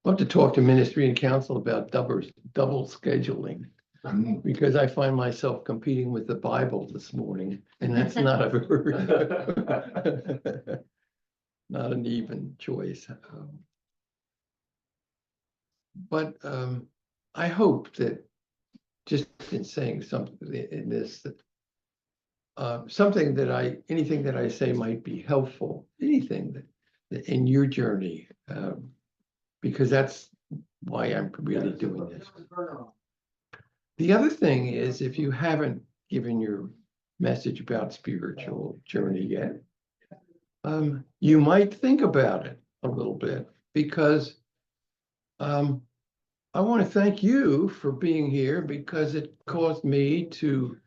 love to talk to ministry and council about double scheduling, because I find myself competing with the Bible this morning, and that's not a very, not an even choice. But I hope that just in saying something in this, that anything that I say might be helpful, anything that in your journey, because that's why I'm really doing this. The other thing is, if you haven't given your message about spiritual journey yet, you might think about it a little bit, because I want to thank you for being here, because it caused me to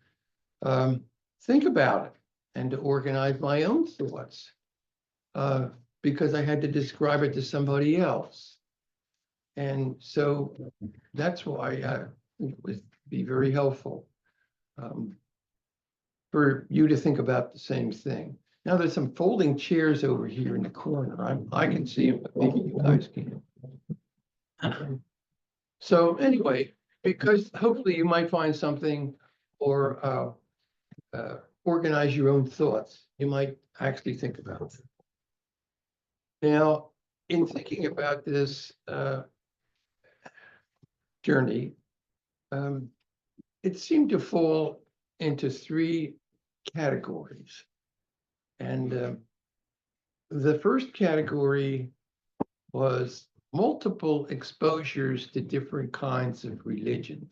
think about it and to organize my own thoughts, because I had to describe it to somebody else. And so that's why it would be very helpful for you to think about the same thing. Now, there's some folding chairs over here in the corner. I can see them, but maybe you guys can't. So anyway, because hopefully you might find something, or organize your own thoughts. You might actually think about it. Now, in thinking about this journey, it seemed to fall into three categories. And the first category was multiple exposures to different kinds of religion.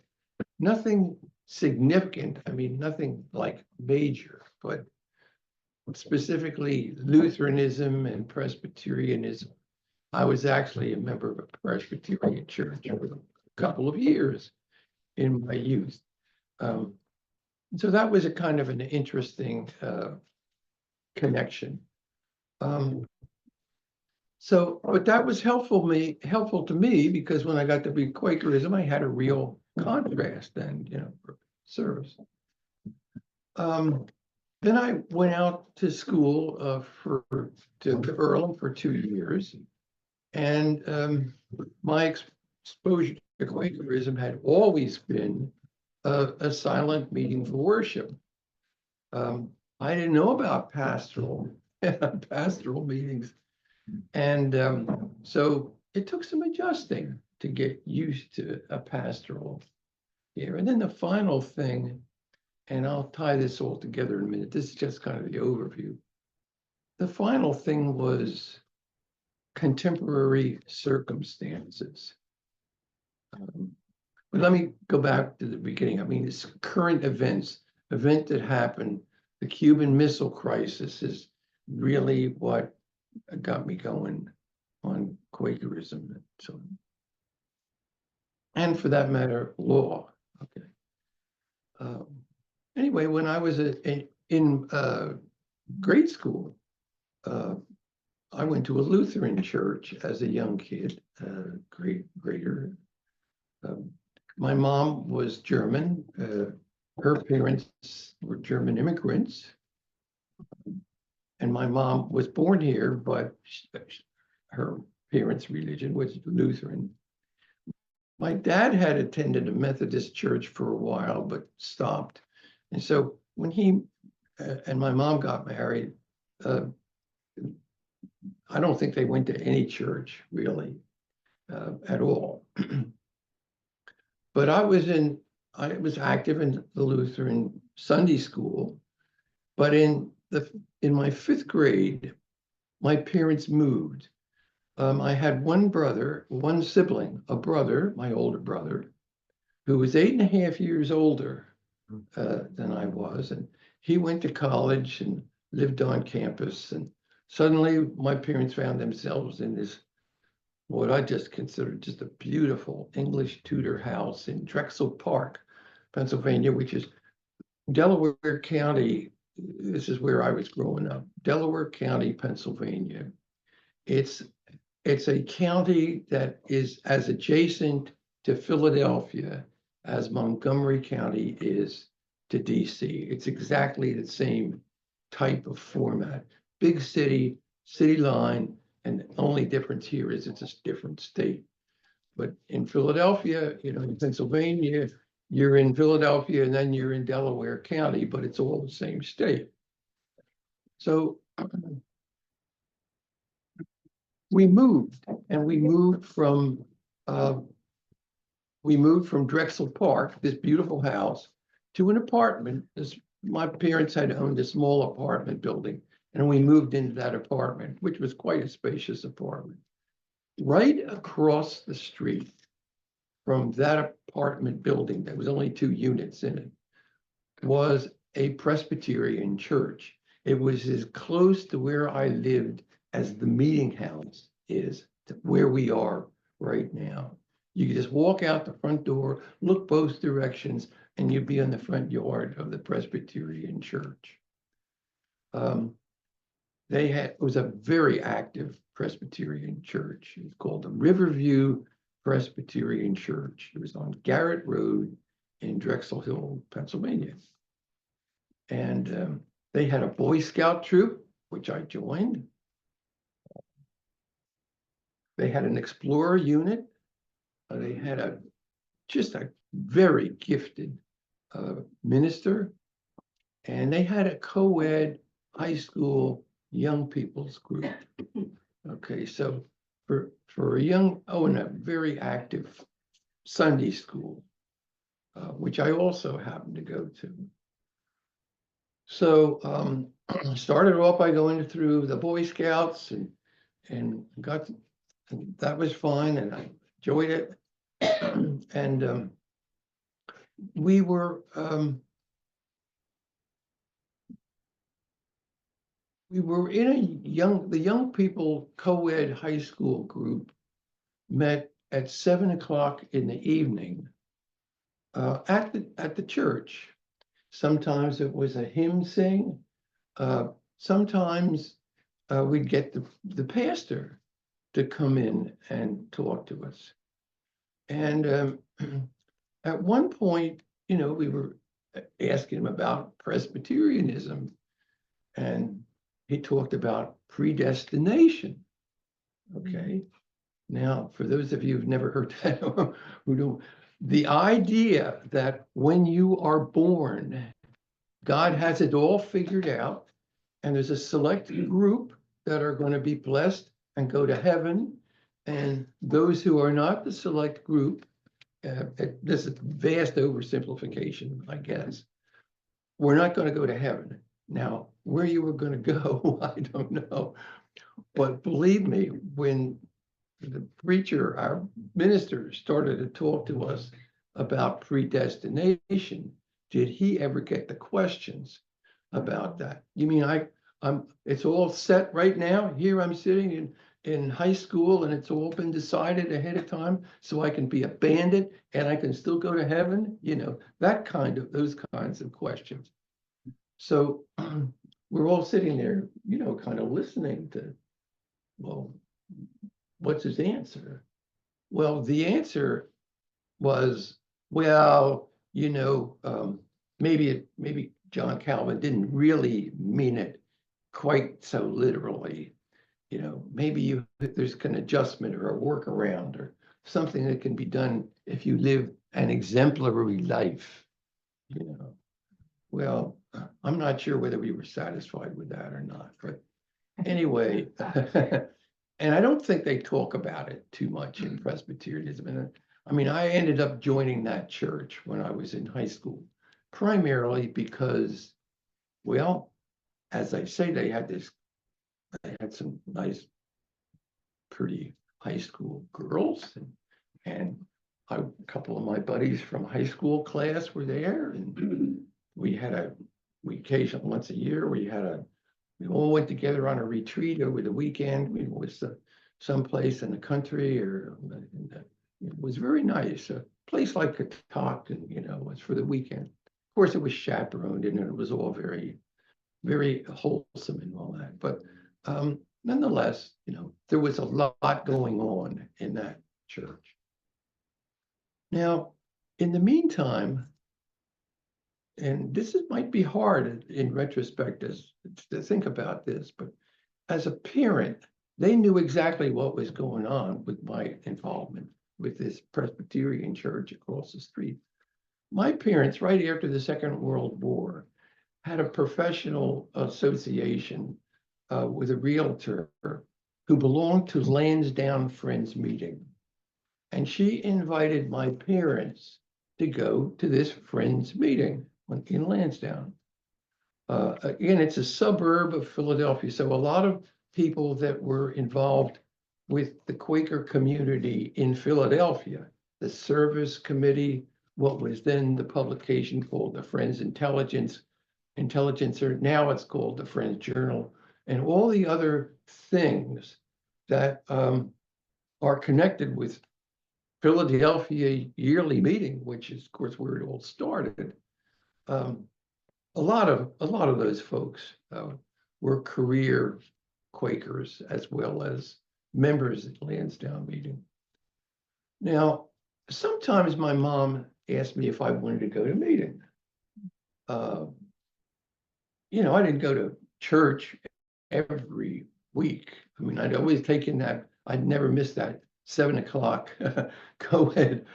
Nothing significant, I mean, nothing like major, but specifically Lutheranism and Presbyterianism. I was actually a member of a Presbyterian church for a couple of years in my youth. So that was a kind of an interesting connection. But that was helpful to me, because when I got to be Quakerism, I had a real contrast and, for service. Then I went out to school to Earlham for 2 years, and my exposure to Quakerism had always been a silent meeting for worship. I didn't know about pastoral meetings, and so it took some adjusting to get used to a pastoral here. And then the final thing, and I'll tie this all together in a minute. This is just kind of the overview. The final thing was contemporary circumstances. But let me go back to the beginning. I mean, it's current event that happened. The Cuban Missile Crisis is really what got me going on Quakerism. And for that matter, law. Okay. Anyway, when I was in grade school, I went to a Lutheran church as a young kid, grader. My mom was German. Her parents were German immigrants. And my mom was born here, but her parents' religion was Lutheran. My dad had attended a Methodist church for a while, but stopped. And so when he and my mom got married, I don't think they went to any church really at all. But I was active in the Lutheran Sunday school. But in my 5th grade, my parents moved. I had one sibling, a brother, my older brother, who was 8.5 years older than I was. And he went to college and lived on campus. And suddenly my parents found themselves in this, what I just considered just a beautiful English Tudor house in Drexel Park, Pennsylvania, which is Delaware County. This is where I was growing up, Delaware County, Pennsylvania. It's a county that is as adjacent to Philadelphia as Montgomery County is to DC. It's exactly the same type of format. Big city line, and the only difference here is it's a different state. But in Philadelphia, in Pennsylvania, you're in Philadelphia and then you're in Delaware County, but it's all the same state. So we moved, and we moved from Drexel Park, this beautiful house, to an apartment. My parents had owned a small apartment building, and we moved into that apartment, which was quite a spacious apartment. Right across the street from that apartment building, there was only 2 units in it, was a Presbyterian church. It was as close to where I lived as the meeting house is to where we are right now. You could just walk out the front door, look both directions, and you'd be in the front yard of the Presbyterian church. It was a very active Presbyterian church. It was called the Riverview Presbyterian Church. It was on Garrett Road in Drexel Hill, Pennsylvania. And they had a Boy Scout troop, which I joined. They had an Explorer unit. They had just a very gifted minister. And they had a co-ed high school young people's group. Okay, so for a young, and a very active Sunday school, which I also happened to go to. So started off by going through the Boy Scouts and that was fine, and I enjoyed it. And we were in the young people co-ed high school group met at 7 o'clock in the evening at the church. Sometimes it was a hymn sing. Sometimes we'd get the pastor to come in and talk to us. And at one point, we were asking him about Presbyterianism, and he talked about predestination. Okay. Now, for those of you who've never heard that, who don't, the idea that when you are born, God has it all figured out, and there's a select group that are going to be blessed and go to heaven, and those who are not the select group, this is a vast oversimplification, I guess, we're not going to go to heaven. Now, where you were going to go, I don't know. But believe me, when the preacher, our minister, started to talk to us about predestination, did he ever get the questions about that? You mean it's all set right now? Here I'm sitting in high school, and it's all been decided ahead of time, so I can be a bandit and I can still go to heaven? Those kinds of questions. So we're all sitting there, kind of listening to, well, what's his answer? Well, the answer was, well, maybe John Calvin didn't really mean it quite so literally. Maybe there's an adjustment or a workaround or something that can be done if you live an exemplary life. Well, I'm not sure whether we were satisfied with that or not, but anyway, and I don't think they talk about it too much in Presbyterianism. And I mean, I ended up joining that church when I was in high school, primarily because, well, as I say, they had some nice, pretty high school girls, and a couple of my buddies from high school class were there, and we occasionally once a year, we all went together on a retreat over the weekend. It was someplace in the country, it was very nice. A place like Catoctin, was for the weekend. Of course, it was chaperoned, and it was all very, very wholesome and all that. But nonetheless, there was a lot going on in that church. Now, in the meantime, and might be hard in retrospect to think about this, but as a parent, they knew exactly what was going on with my involvement. with this Presbyterian church across the street. My parents, right after the Second World War, had a professional association with a realtor who belonged to Lansdowne Friends meeting. And she invited my parents to go to this Friends meeting in Lansdowne. Again, it's a suburb of Philadelphia, so a lot of people that were involved with the Quaker community in Philadelphia, the service committee, what was then the publication called the Friends Intelligencer, now it's called the Friends Journal, and all the other things that are connected with Philadelphia yearly meeting, which is, of course, where it all started. A lot of those folks were career Quakers as well as members at Lansdowne meeting. Now, sometimes my mom asked me if I wanted to go to meeting. You know, I didn't go to church every week. I mean, I'd always taken that, I'd never missed that 7 o'clock co-ed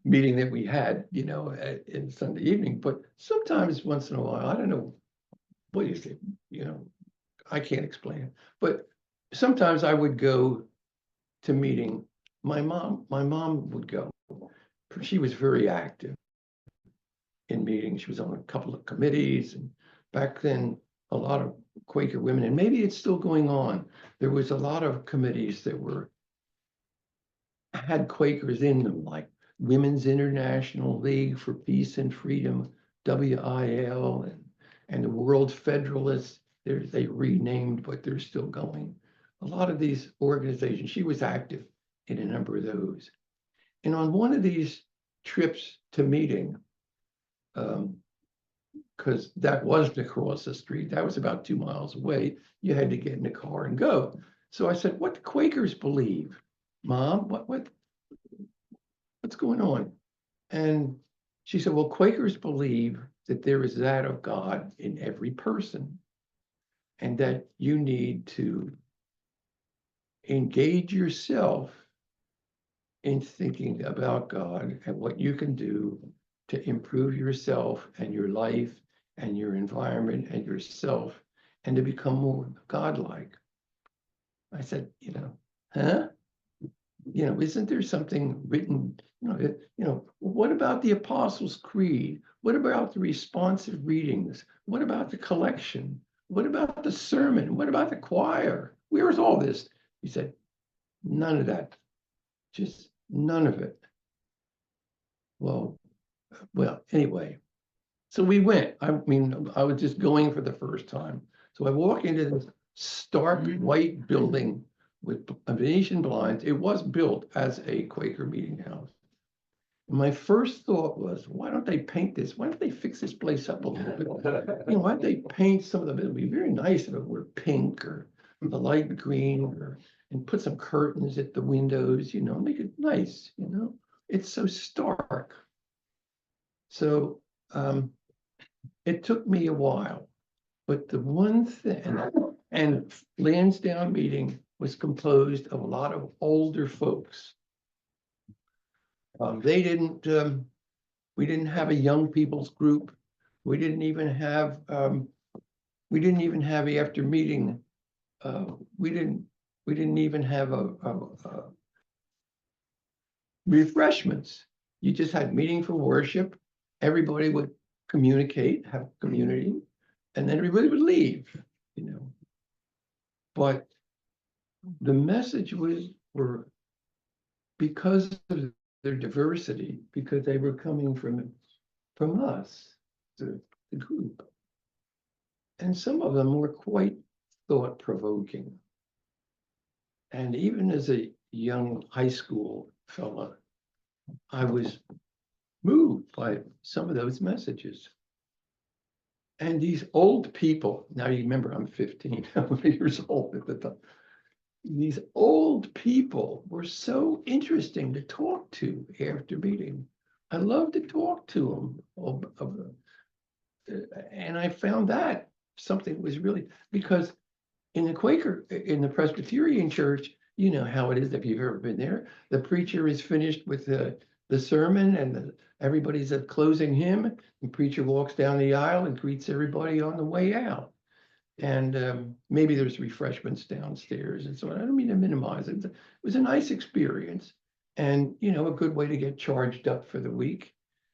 meeting that we had, you know, in Sunday evening. But sometimes once in a while, I don't know what you think, you know, I can't explain it. But sometimes I would go to meeting. My mom would go. She was very active in meetings. She was on a couple of committees, and back then a lot of Quaker women, and maybe it's still going on. There was a lot of committees that had Quakers in them, like Women's International League for Peace and Freedom, WIL, and the World Federalists. They renamed, but they're still going. A lot of these organizations, she was active in a number of those. And on one of these trips to meeting, because that wasn't across the street, that was about 2 miles away, you had to get in the car and go. So I said, what do Quakers believe? Mom, what's going on? And she said, well, Quakers believe that there is that of God in every person, and that you need to engage yourself in thinking about God and what you can do to improve yourself and your life and your environment and yourself, and to become more godlike. I said, you know, huh? You know, isn't there something written, what about the Apostles' Creed? What about the responsive readings? What about the collection? What about the sermon? What about the choir? Where is all this? He said, none of that, just none of it. Well, anyway, so we went. I mean, I was just going for the first time. So I walk into this stark white building with Venetian blinds. It was built as a Quaker meeting house. And my first thought was, why don't they paint this? Why don't they fix this place up a little bit? You know, why don't they paint some of them? It would be very nice if it were pink or the light green, and put some curtains at the windows, you know, make it nice, you know. It's so stark. So it took me a while, but the one thing, and Lansdowne meeting was composed of a lot of older folks. We didn't have a young people's group. We didn't even have after meeting. We didn't even have a refreshments. You just had meeting for worship. Everybody would communicate, have community, and then everybody would leave, you know. But the message were because of their diversity, because they were coming from us, the group. And some of them were quite thought-provoking. And even as a young high school fella, I was moved by some of those messages. And these old people, now you remember I'm 15 years old at the time. These old people were so interesting to talk to after meeting. I loved to talk to them. And I found that something was really, because in the Presbyterian church, you know how it is if you've ever been there. The preacher is finished with the sermon and everybody's at closing hymn. The preacher walks down the aisle and greets everybody on the way out. And maybe there's refreshments downstairs and so on. I don't mean to minimize it. It was a nice experience and, you know, a good way to get charged up for the week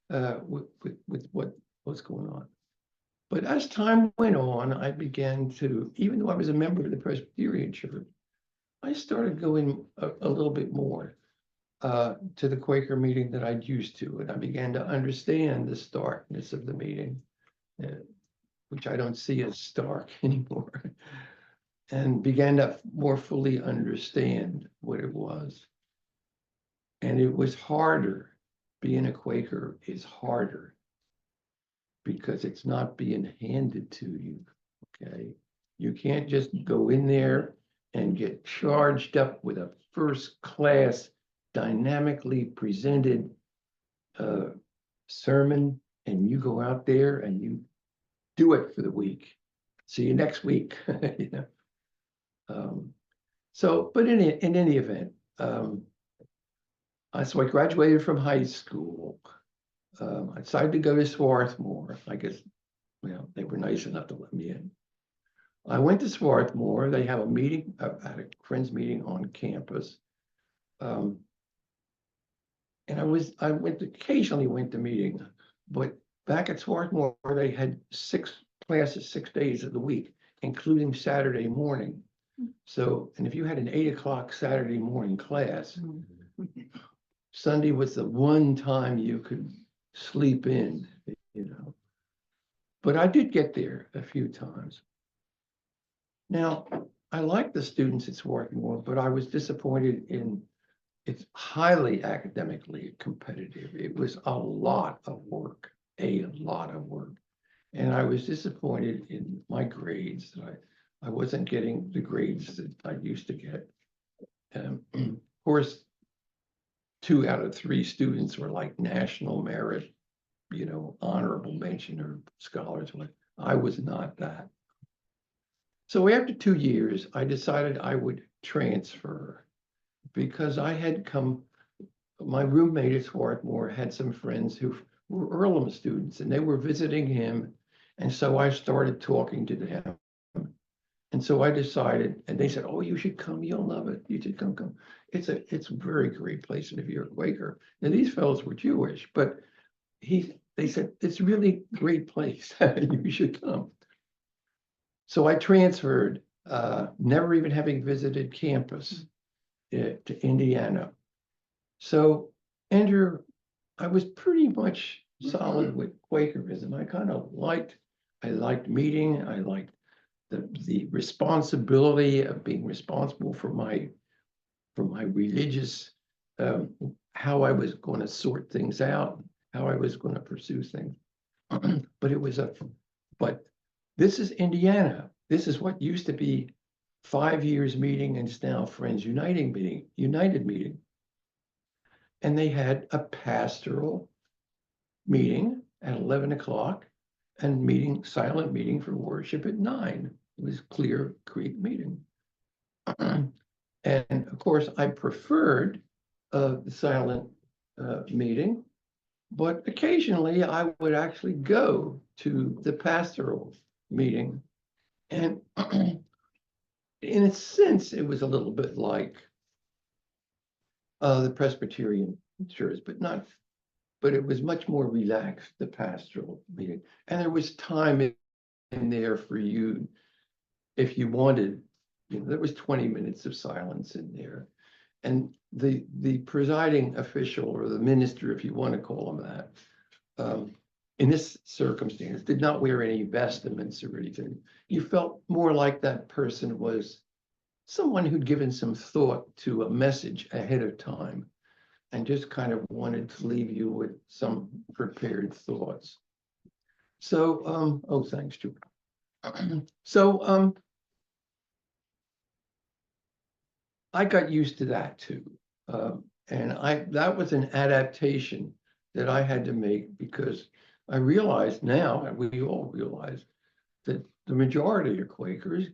with what's going on. But as time went on, I began to, even though I was a member of the Presbyterian Church, I started going a little bit more to the Quaker meeting that I'd used to, and I began to understand the starkness of the meeting, which I don't see as stark anymore, and began to more fully understand what it was. And it was harder. Being a Quaker is harder because it's not being handed to you, okay? You can't just go in there and get charged up with a first-class, dynamically presented sermon, and you go out there and you do it for the week. See you next week, you know. But in any event, so I graduated from high school. I decided to go to Swarthmore. I guess, well, they were nice enough to let me in. I went to Swarthmore. They have a meeting, at a friends meeting on campus. And I occasionally went to meeting, but back at Swarthmore, they had 6 classes, 6 days of the week, including Saturday morning. So, and if you had an 8 o'clock Saturday morning class, Sunday was the one time you could sleep in, you know. But I did get there a few times. Now, I liked the students at Swarthmore, but I was disappointed in it's highly academically competitive. It was a lot of work. And I was disappointed in my grades that I wasn't getting the grades that I used to get. Of course, 2 out of 3 students were like national merit, you know, honorable mention or scholars. I was not that. So after 2 years, I decided I would transfer because I had my roommate at Swarthmore had some friends who were Earlham students and they were visiting him. And so I started talking to them. And so I decided, and they said, oh, you should come, you'll love it. You should come. It's a very great place. And if you're a Quaker, now these fellows were Jewish, but they said, it's a really great place. You should come. So I transferred, never even having visited campus to Indiana. So Andrew, I was pretty much solid with Quakerism. I liked meeting. I liked the responsibility of being responsible for my religious, how I was going to sort things out, how I was going to pursue things. But this is Indiana. This is what used to be 5 years meeting and it's now Friends United meeting. And they had a pastoral meeting at 11 o'clock and silent meeting for worship at 9. It was Clear Creek meeting. And of course, I preferred the silent meeting, but occasionally I would actually go to the pastoral meeting. And in a sense, it was a little bit like the Presbyterian church, but it was much more relaxed, the pastoral meeting. And there was time in there for you, if you wanted, you know, there was 20 minutes of silence in there. And the presiding official or the minister, if you want to call him that, in this circumstance, did not wear any vestments or anything. You felt more like that person was someone who'd given some thought to a message ahead of time and just kind of wanted to leave you with some prepared thoughts. So, oh, thanks, Drew. So, I got used to that too. And that was an adaptation that I had to make because I realized now, and we all realize, that the majority of Quakers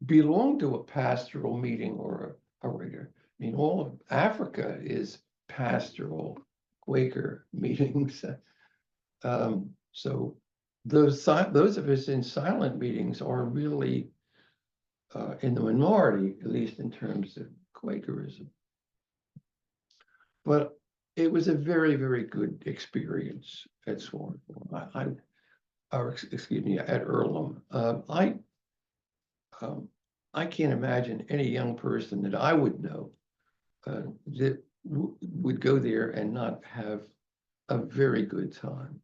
belong to a pastoral meeting or a regular. mean, all of Africa is pastoral Quaker meetings. So those of us in silent meetings are really in the minority, at least in terms of Quakerism. But it was a very, very good experience at Swarthmore. Excuse me, at Earlham. I can't imagine any young person that I would know that would go there and not have a very good time.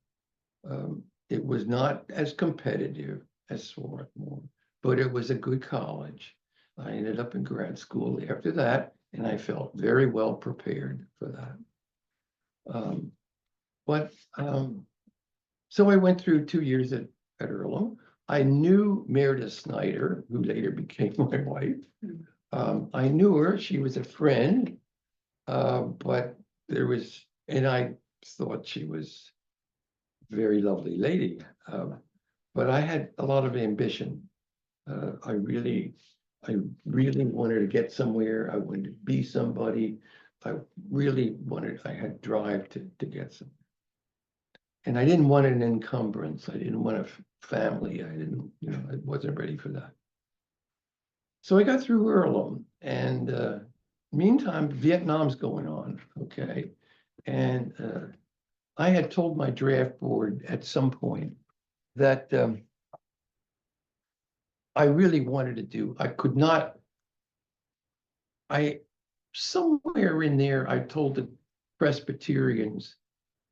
It was not as competitive as Swarthmore, but it was a good college. I ended up in grad school after that, and I felt very well prepared for that. So I went through 2 years at Earlham. I knew Meredith Snyder, who later became my wife. I knew her, she was a friend, but and I thought she was a very lovely lady. But I had a lot of ambition. I really wanted to get somewhere. I wanted to be somebody. I had drive to get some. And I didn't want an encumbrance. I didn't want a family. I wasn't ready for that. So I got through Earlham, and meantime, Vietnam's going on, okay? And I had told my draft board at some point that I really wanted to do, somewhere in there, I told the Presbyterians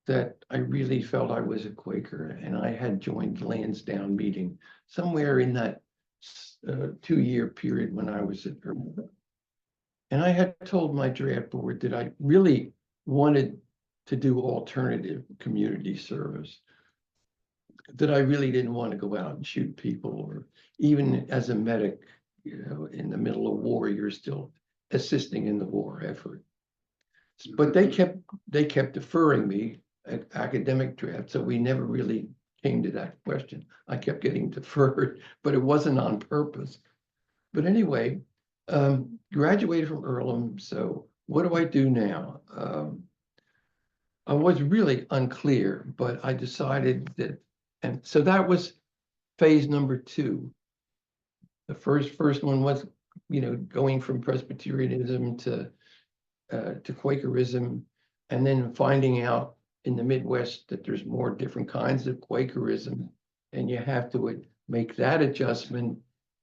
that I really felt I was a Quaker, and I had joined Lansdowne meeting somewhere in that 2-year period when I was at Earlham. And I had told my draft board that I really wanted to do alternative community service, that I really didn't want to go out and shoot people, or even as a medic, in the middle of war, you're still assisting in the war effort. But they kept deferring me at academic draft, so we never really came to that question. I kept getting deferred, but it wasn't on purpose. But anyway, graduated from Earlham, so what do I do now? I was really unclear, but I decided that, and so that was phase number 2. The first one was, going from Presbyterianism to Quakerism, and then finding out in the Midwest that there's more different kinds of Quakerism, and you have to make that adjustment,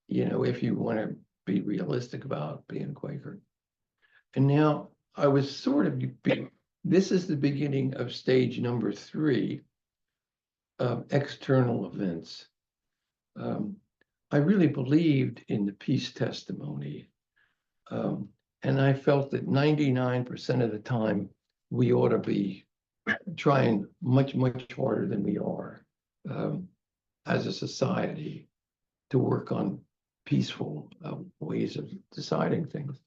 if you want to be realistic about being Quaker. And now I was this is the beginning of stage number 3 of external events. I really believed in the peace testimony. And I felt that 99% of the time, we ought to be trying much, much harder than we are as a society to work on peaceful ways of deciding things.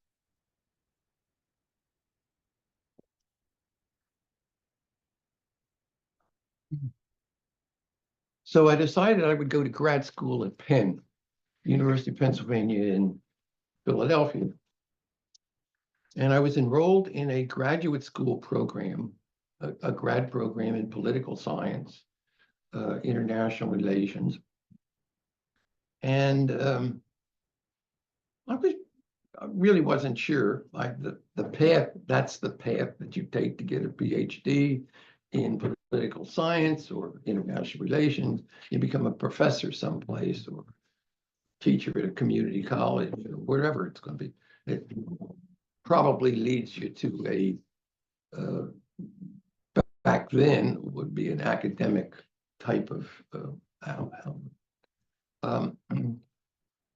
So I decided I would go to grad school at Penn, University of Pennsylvania in Philadelphia. And I was enrolled in a graduate school program, a grad program in political science, international relations. And I really wasn't sure, like the path, that's the path that you take to get a PhD in political science or international relations. You become a professor someplace, or teacher at a community college, or wherever it's going to be. It probably leads you to back then would be an academic type of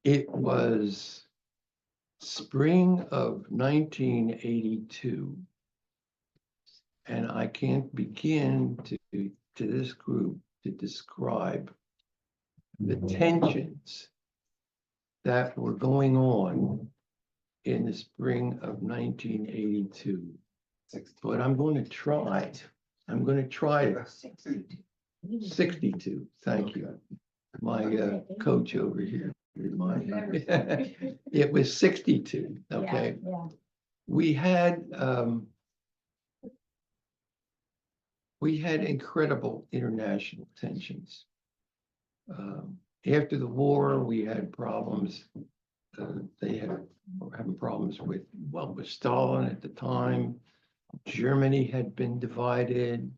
it was spring of 1982, and I can't begin to this group to describe the tensions that were going on in the spring of 1982. But I'm going to try. I'm going to try 62. Thank you. My coach over here. It was 62. Okay. we had incredible international tensions. After the war, we had problems. They were having problems with Stalin at the time. Germany had been divided.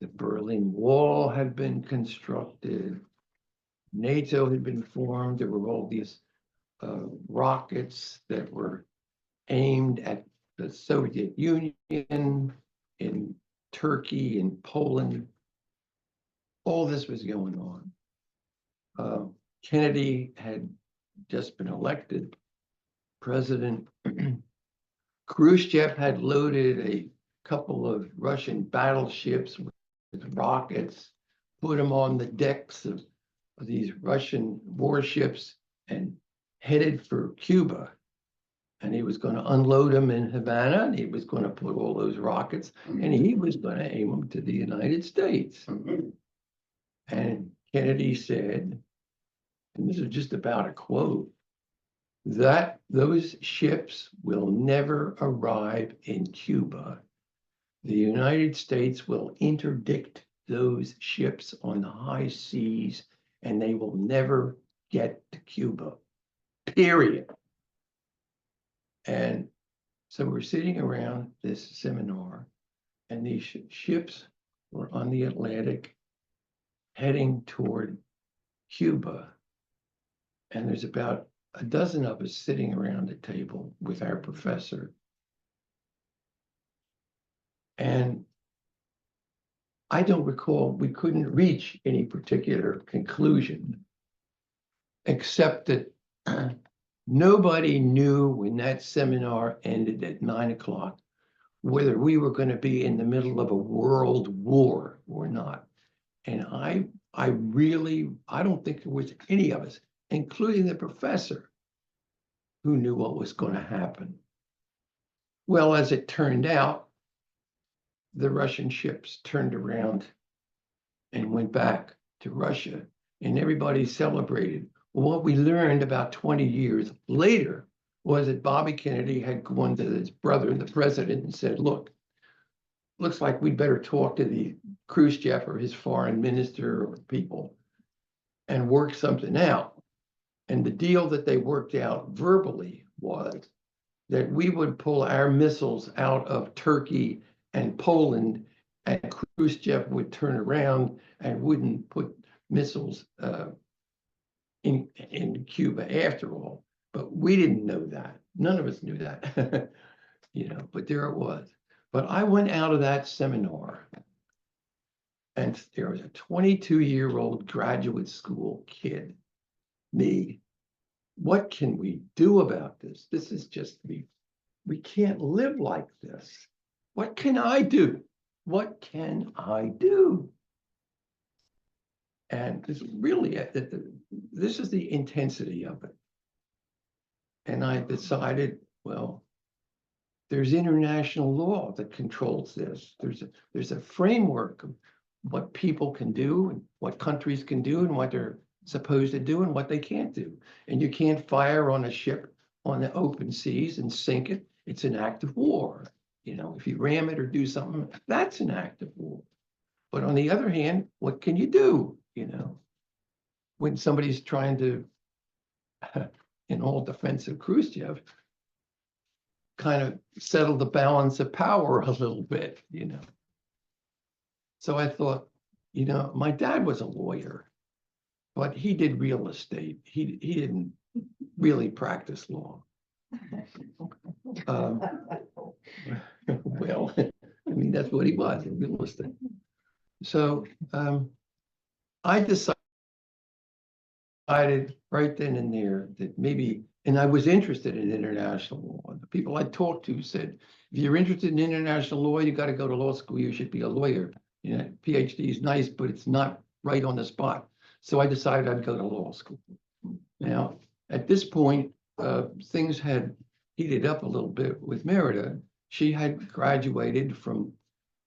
The Berlin Wall had been constructed. NATO had been formed. There were all these rockets that were aimed at the Soviet Union, in Turkey, in Poland. All this was going on. Kennedy had just been elected president. Khrushchev had loaded a couple of Russian battleships with rockets, put them on the decks of these Russian warships and headed for Cuba. And he was going to unload them in Havana, and he was going to put all those rockets, and he was going to aim them to the United States. And Kennedy said, and this is just about a quote, that those ships will never arrive in Cuba. The United States will interdict those ships on the high seas, and they will never get to Cuba, period. And so we're sitting around this seminar, and these ships were on the Atlantic heading toward Cuba. And there's about a dozen of us sitting around the table with our professor. And I don't recall, we couldn't reach any particular conclusion, except that nobody knew when that seminar ended at 9 o'clock whether we were going to be in the middle of a world war or not. And I don't think there was any of us, including the professor, who knew what was going to happen. Well, as it turned out, the Russian ships turned around and went back to Russia, and everybody celebrated. Well, what we learned about 20 years later was that Bobby Kennedy had gone to his brother, the president, and said, look, looks like we'd better talk to the Khrushchev or his foreign minister or people and work something out. And the deal that they worked out verbally was that we would pull our missiles out of Turkey and Poland, and Khrushchev would turn around and wouldn't put missiles in Cuba after all. But we didn't know that. None of us knew that, but there it was. But I went out of that seminar, and there was a 22-year-old graduate school kid, me. What can we do about this? This is just, we can't live like this. What can I do? What can I do? And this really, this is the intensity of it. And I decided, well, there's international law that controls this. There's a framework of what people can do and what countries can do and what they're supposed to do and what they can't do. And you can't fire on a ship on the open seas and sink it. It's an act of war. If you ram it or do something, that's an act of war. But on the other hand, what can you do? When somebody's trying to, in all defense of Khrushchev, kind of settle the balance of power a little bit, So I thought, my dad was a lawyer, but he did real estate. He didn't really practice law. Well, that's what he was, in real estate. So I decided right then and there that maybe, and I was interested in international law. The people I talked to said, if you're interested in international law, you got to go to law school. You should be a lawyer. PhD is nice, but it's not right on the spot. So I decided I'd go to law school. Now, at this point, things had heated up a little bit with Merida. She had graduated from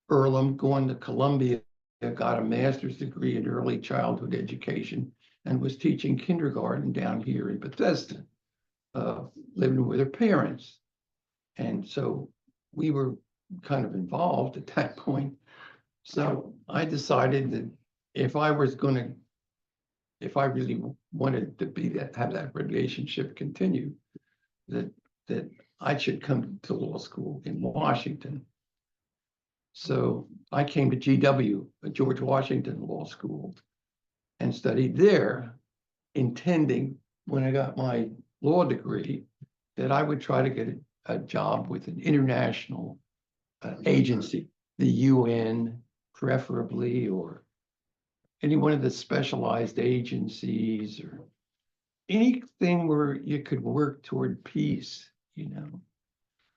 Earlham, going to Columbia, got a master's degree in early childhood education, and was teaching kindergarten down here in Bethesda, living with her parents. And so we were kind of involved at that point. So I decided that if I was going to, if I really wanted to be that, have that relationship continue, that I should come to law school in Washington. So I came to GW, George Washington Law School, and studied there, intending when I got my law degree that I would try to get a job with an international agency, the UN preferably, or any one of the specialized agencies, or anything where you could work toward peace, you know.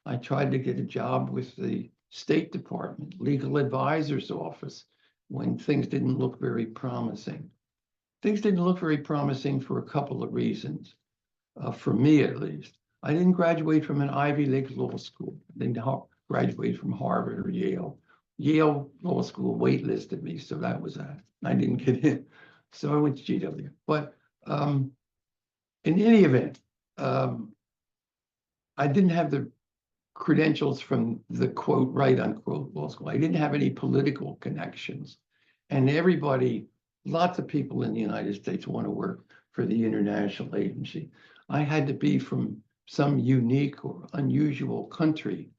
I tried to get a job with the State Department, Legal Advisor's Office, when things didn't look very promising. Things didn't look very promising for a couple of reasons, for me at least. I didn't graduate from an Ivy League law school. I didn't graduate from Harvard or Yale. Yale Law School waitlisted me, so that was that. I didn't get in. So I went to GW. But in any event, I didn't have the credentials from the quote, right unquote law school. I didn't have any political connections. And everybody, lots of people in the United States want to work for the international agency. I had to be from some unique or unusual country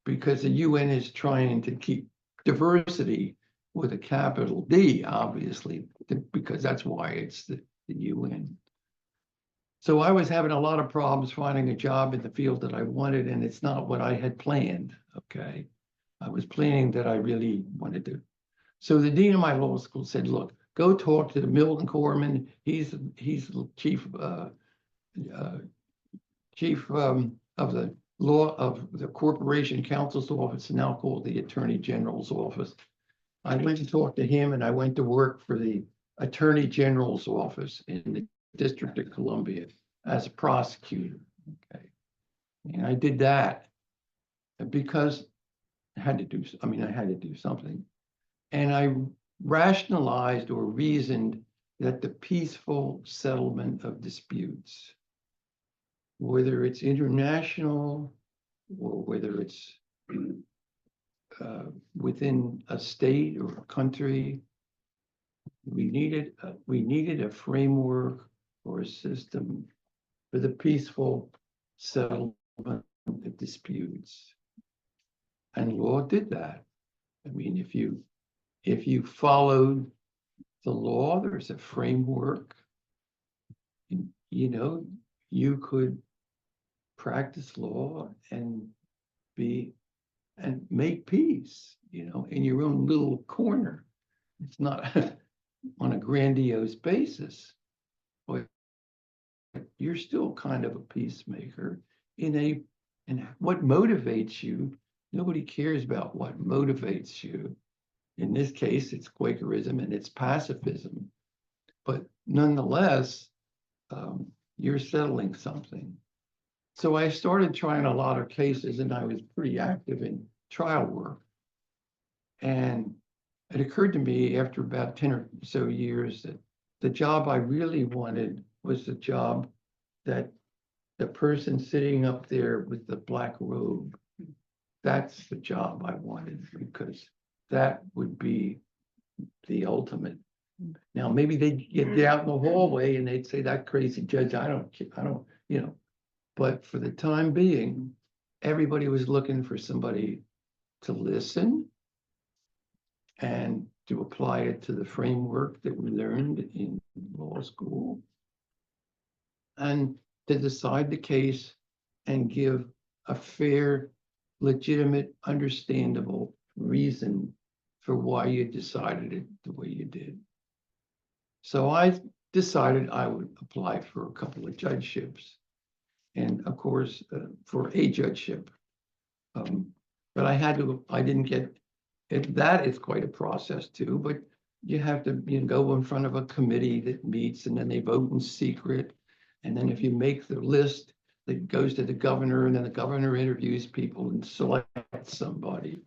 because the UN is trying to keep diversity with a capital D, obviously, because that's why it's the UN. So I was having a lot of problems finding a job in the field that I wanted, and it's not what I had planned, okay? I was planning that I really wanted to. So the dean of my law school said, look, go talk to Milton Corman. He's the chief of the law of the Corporation Counsel's Office, now called the Attorney General's Office. I went to talk to him, and I went to work for the Attorney General's Office in the District of Columbia as a prosecutor. Okay, and I did that because I had to do. I mean, I had to do something, and I rationalized or reasoned that the peaceful settlement of disputes, whether it's international or whether it's within a state or a country, we needed a framework or a system for the peaceful settlement of disputes. And law did that. I mean, if you followed the law, there's a framework, you know, you could practice law and make peace, you know, in your own little corner. It's not on a grandiose basis, but you're still kind of a peacemaker and what motivates you. Nobody cares about what motivates you. In this case, it's Quakerism and it's pacifism, but nonetheless, you're settling something. So I started trying a lot of cases, and I was pretty active in trial work. And it occurred to me after about 10 or so years that the job I really wanted was the job that the person sitting up there with the black robe, that's the job I wanted, because that would be the ultimate. Now, maybe they'd get out in the hallway and they'd say, that crazy judge, I don't, you know, but for the time being, everybody was looking for somebody to listen and to apply it to the framework that we learned in law school, and to decide the case and give a fair, legitimate, understandable reason for why you decided it the way you did. So I decided I would apply for a couple of judgeships, and of course, for a judgeship. But I didn't get it. That is quite a process too, but you have to go in front of a committee that meets, and then they vote in secret. And then if you make the list, it goes to the governor, and then the governor interviews people and selects somebody.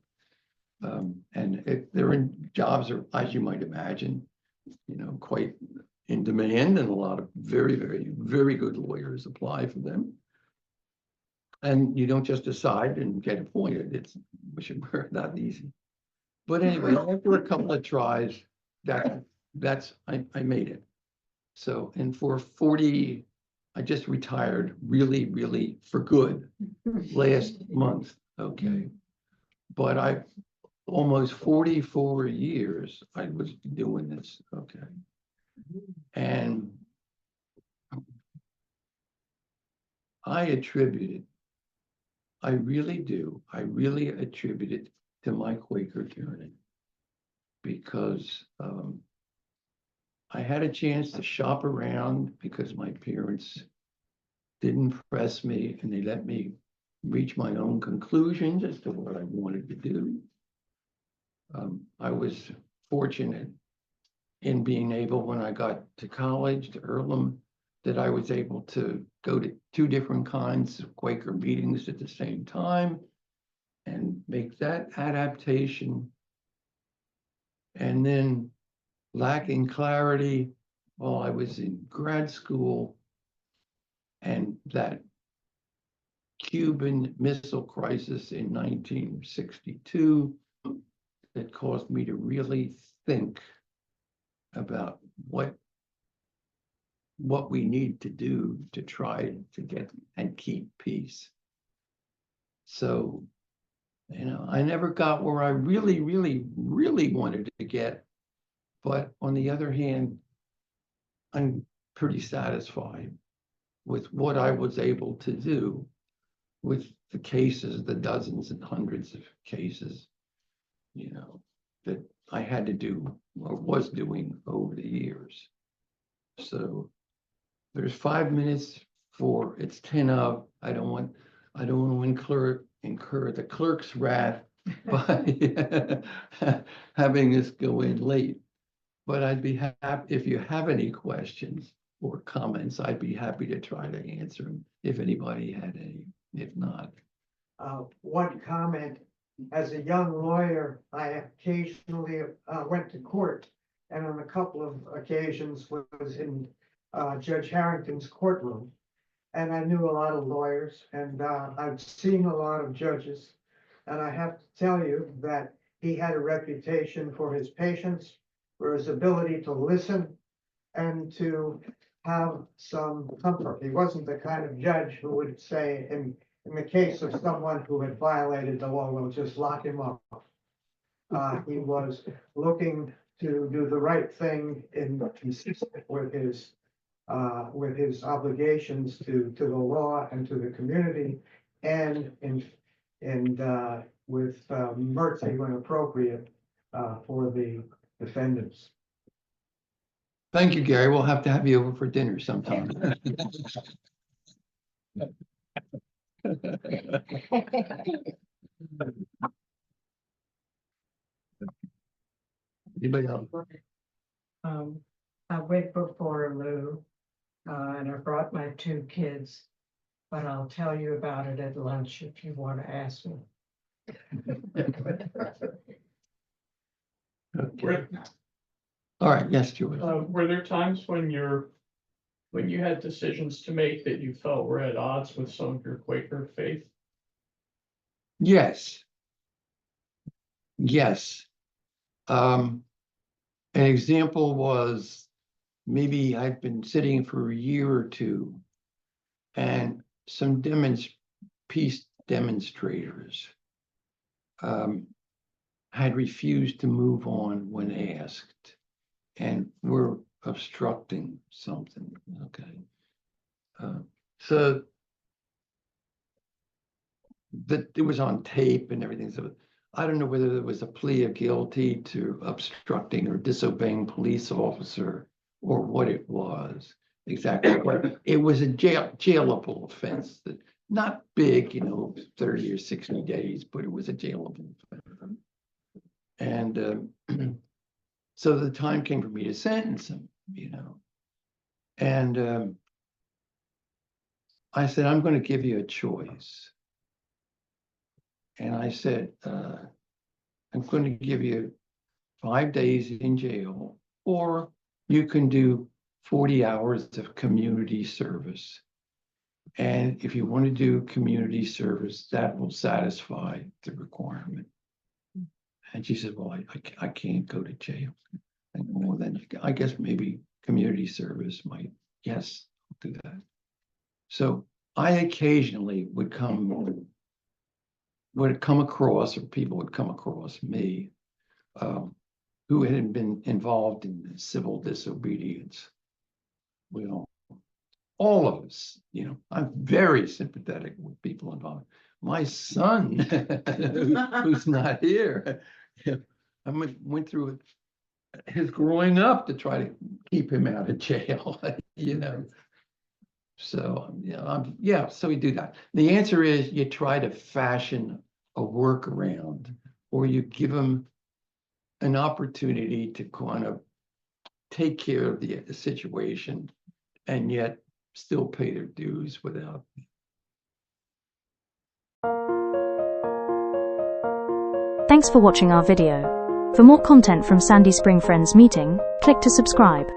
And they're in jobs, are, as you might imagine, quite in demand, and a lot of very, very, very good lawyers apply for them. And you don't just decide and get appointed. It's not easy. But anyway, after a couple of tries, I made it. So, and for 40, I just retired really for good last month. Okay. But I almost 44 years I was doing this. Okay. And I really do. I really attribute it to my Quaker journey because I had a chance to shop around because my parents didn't press me and they let me reach my own conclusions as to what I wanted to do. I was fortunate in being able, when I got to college, to Earlham, that I was able to go to 2 different kinds of Quaker meetings at the same time and make that adaptation. And then, lacking clarity while I was in grad school, and that Cuban Missile Crisis in 1962 that caused me to really think about what we need to do to try to get and keep peace. So, I never got where I really wanted to get, but on the other hand, I'm pretty satisfied with what I was able to do with the cases, the dozens and hundreds of cases, that I had to do or was doing over the years. So there's 5 minutes for it's 10 of. I don't want to incur the clerk's wrath by having us go in late. But I'd be happy if you have any questions or comments. I'd be happy to try to answer them if anybody had any. If not, one comment. As a young lawyer, I occasionally went to court, and on a couple of occasions was in Judge Harrington's courtroom. And I knew a lot of lawyers, and I've seen a lot of judges. And I have to tell you that he had a reputation for his patience, for his ability to listen, and to have some comfort. He wasn't the kind of judge who would say, in the case of someone who had violated the law, we'll just lock him up. He was looking to do the right thing in consistent with his obligations to the law and to the community, and with mercy when appropriate for the defendants. thank you, Gary. We'll have to have you over for dinner sometime. Anybody else? I went before Lou, and I brought my 2 kids, but I'll tell you about it at lunch if you want to ask me. Okay. All right, yes, George. Were there times when you had decisions to make that you felt were at odds with some of your Quaker faith? Yes. Yes. An example was maybe I'd been sitting for a year or two, and some peace demonstrators had refused to move on when asked, and were obstructing something. Okay. So that it was on tape and everything. So I don't know whether there was a plea of guilty to obstructing or disobeying police officer or what it was exactly. But it was a jailable offense, that not big, 30 or 60 days, but it was a jailable offense. And so the time came for me to sentence him, and I said, I'm going to give you a choice. And I said, I'm going to give you 5 days in jail, or you can do 40 hours of community service. And if you want to do community service, that will satisfy the requirement. And she said, well, I can't go to jail. And well, then I guess maybe community service might, yes, I'll do that. So I occasionally would come across, or people would come across me, who had been involved in civil disobedience. Well, all of us, I'm very sympathetic with people involved. My son, who's not here, I went through his growing up to try to keep him out of jail, So, so we do that. The answer is you try to fashion a workaround, or you give them an opportunity to kind of take care of the situation and yet still pay their dues without. Thanks for watching our video. For more content from Sandy Spring Friends Meeting, click to subscribe.